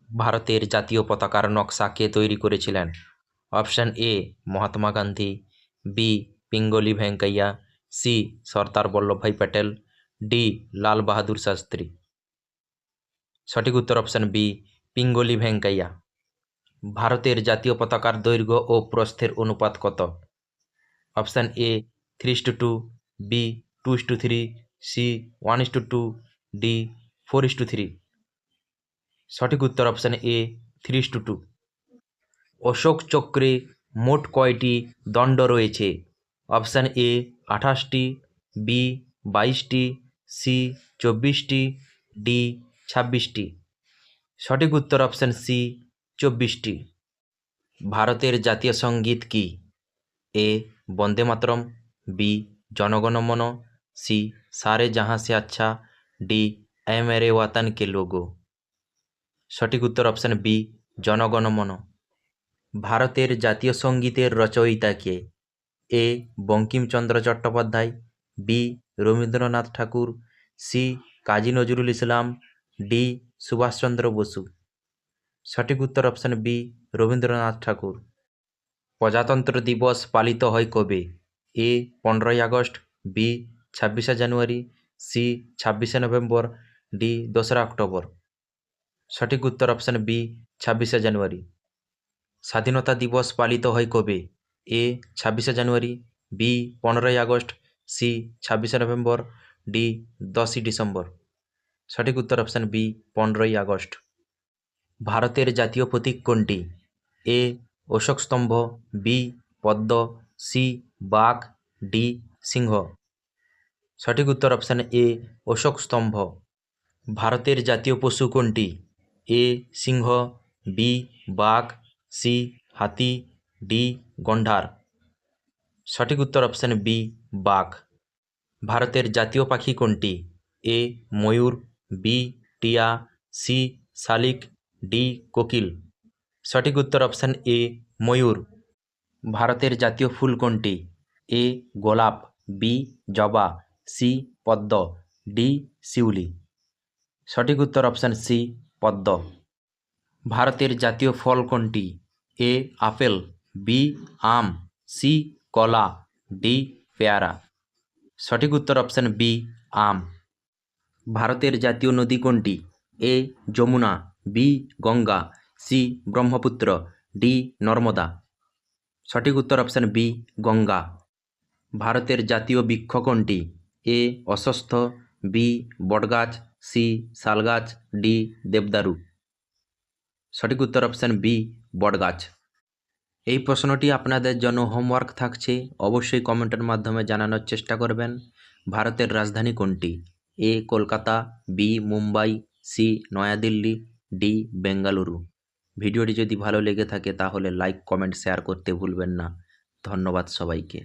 ভারতের জাতীয় পতাকার নকশা কে তৈরি করেছিলেন? Option A Mahatma Gandhi, B Pingali Venkayya, C Sardar Vallabhbhai Patel, D Lal Bahadur Shastri. সঠিক উত্তর অপশান বি পিঙ্গলি ভেঙ্কাইয়া। ভারতের জাতীয় পতাকার দৈর্ঘ্য ও প্রস্থের অনুপাত কত? Option A 3:2, B 2:3, C 1:2, D 4:3। সঠিক উত্তর অপশান এ 3:2। অশোক চক্রে মোট কয়টি দণ্ড রয়েছে? অপশান এ 28টি, বি 22টি, সি 24টি, ডি 26টি। সঠিক উত্তর অপশান সি 24টি। ভারতের জাতীয় সঙ্গীত কি? A Vande Mataram, B Jana Gana Mana, C Sare Jahan সে আচ্ছা, ডি এ মেরে ওয়াতান কে লোগো। সঠিক উত্তর অপশান বি জনগণমন। ভারতের জাতীয় সঙ্গীতের রচয়িতা কে? এ বঙ্কিমচন্দ্র চট্টোপাধ্যায়, বি রবীন্দ্রনাথ ঠাকুর, সি কাজী নজরুল ইসলাম, ডি সুভাষচন্দ্র বসু। সঠিক উত্তর অপশান বি রবীন্দ্রনাথ ঠাকুর। প্রজাতন্ত্র দিবস পালিত হয় কবে? এ 15ই আগস্ট, বি 26শে জানুয়ারি, সি 26শে নভেম্বর, ডি 2রা অক্টোবর। সঠিক উত্তর অপশান বি 26শে জানুয়ারি। স্বাধীনতা দিবস পালিত হয় কবে? এ 26শে জানুয়ারি, বি 15ই আগস্ট, সি 26শে নভেম্বর, ডি 10ই ডিসেম্বর। সঠিক উত্তর অপশান বি 15ই আগস্ট। ভারতের জাতীয় প্রতীক কোনটি? এ অশোক স্তম্ভ, বি পদ্ম, সি বাঘ, ডি সিংহ। সঠিক উত্তর অপশান এ অশোক স্তম্ভ। ভারতের জাতীয় পশু কোনটি? এ সিংহ, বি বাঘ, সি হাতি, ডি গন্ডার। সঠিক উত্তর অপশান বি বাঘ। ভারতের জাতীয় পাখি কোনটি? এ ময়ূর, বি টিয়া, সি শালিক, ডি কোকিল। সঠিক উত্তর অপশান এ ময়ূর। ভারতের জাতীয় ফুল কোনটি? এ গোলাপ, বি জবা, সি পদ্ম, ডি শিউলি। সঠিক উত্তর অপশান সি পদ্ম। ভারতের জাতীয় ফল কোনটি? এ আপেল, বি আম, সি কলা, ডি পেয়ারা। সঠিক উত্তর অপশান বি আম। ভারতের জাতীয় নদী কোনটি? A Yamuna, B Ganga, C Brahmaputra, D Narmada. সঠিক উত্তর অপশান বি গঙ্গা। ভারতের জাতীয় বৃক্ষ কোনটি? এ অশ্বত্থ, বি বটগাছ, সি শালগাছ, ডি দেবদারু। সঠিক উত্তর অপশান বি বটগাছ। এই প্রশ্নটি আপনাদের জন্য হোমওয়ার্ক থাকছে, অবশ্যই কমেন্টের মাধ্যমে জানানোর চেষ্টা করবেন। ভারতের রাজধানী কোনটি? A Kolkata, B Mumbai, C New Delhi, D Bengaluru. ভিডিওটি যদি ভালো লেগে থাকে তাহলে লাইক কমেন্ট শেয়ার করতে ভুলবেন না। ধন্যবাদ সবাইকে।